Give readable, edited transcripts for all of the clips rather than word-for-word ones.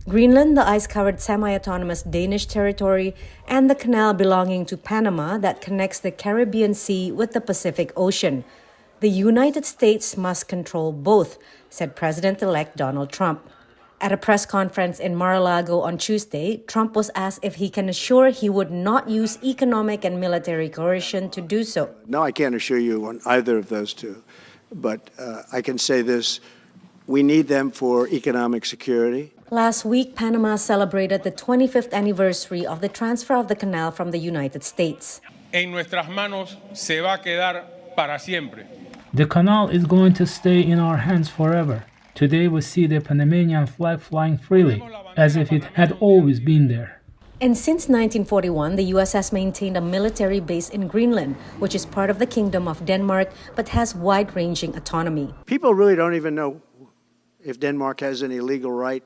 Greenland, the ice-covered semi-autonomous Danish territory, and the canal belonging to Panama that connects the Caribbean Sea with the Pacific Ocean. The United States must control both, said President-elect Donald Trump. At a press conference in Mar-a-Lago on Tuesday, Trump was asked if he can assure he would not use economic and military coercion to do so. No, I can't assure you on either of those two, but I can say this. We need them for economic security. Last week, Panama celebrated the 25th anniversary of the transfer of the canal from the United States. En nuestras manos se va a quedar para siempre. The canal is going to stay in our hands forever. Today we see the Panamanian flag flying freely, as if it had always been there. And since 1941, the U.S. has maintained a military base in Greenland, which is part of the Kingdom of Denmark, but has wide-ranging autonomy. People really don't even know if Denmark has any legal right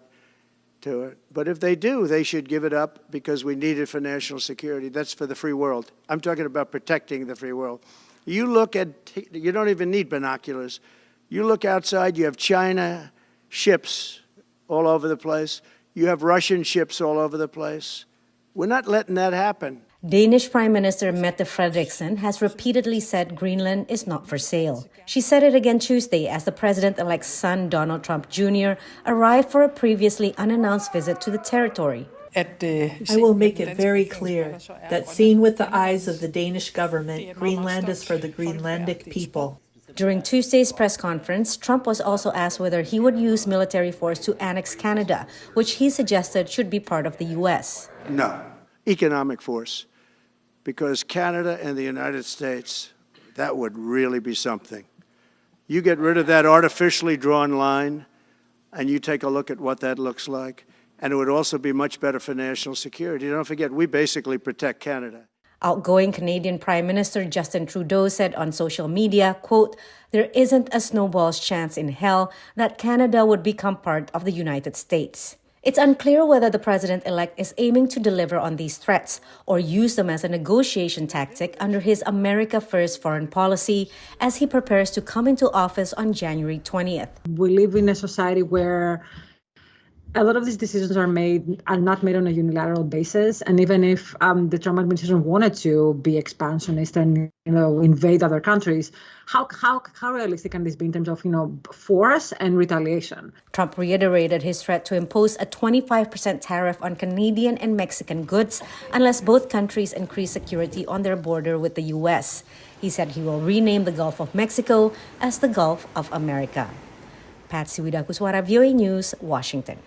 to it. But if they do, they should give it up because we need it for national security. That's for the free world. I'm talking about protecting the free world. You don't even need binoculars. You look outside, you have China ships all over the place. You have Russian ships all over the place. We're not letting that happen. Danish Prime Minister Mette Frederiksen has repeatedly said Greenland is not for sale. She said it again Tuesday as the president-elect's son, Donald Trump Jr., arrived for a previously unannounced visit to the territory. I will make it very clear that seen with the eyes of the Danish government, Greenland is for the Greenlandic people. During Tuesday's press conference, Trump was also asked whether he would use military force to annex Canada, which he suggested should be part of the U.S. No, economic force, because Canada and the United States, that would really be something. You get rid of that artificially drawn line, and you take a look at what that looks like, and it would also be much better for national security. Don't forget, we basically protect Canada. Outgoing Canadian Prime Minister Justin Trudeau said on social media, quote, "There isn't a snowball's chance in hell that Canada would become part of the United States." It's unclear whether the president-elect is aiming to deliver on these threats or use them as a negotiation tactic under his America First foreign policy as he prepares to come into office on January 20th. We live in a society where a lot of these decisions are not made on a unilateral basis, and even if the Trump administration wanted to be expansionist and invade other countries, how realistic can this be in terms of force and retaliation? Trump reiterated his threat to impose a 25% tariff on Canadian and Mexican goods unless both countries increase security on their border with the U.S. He said he will rename the Gulf of Mexico as the Gulf of America. Patsy, Widakuswara, VOA News, Washington.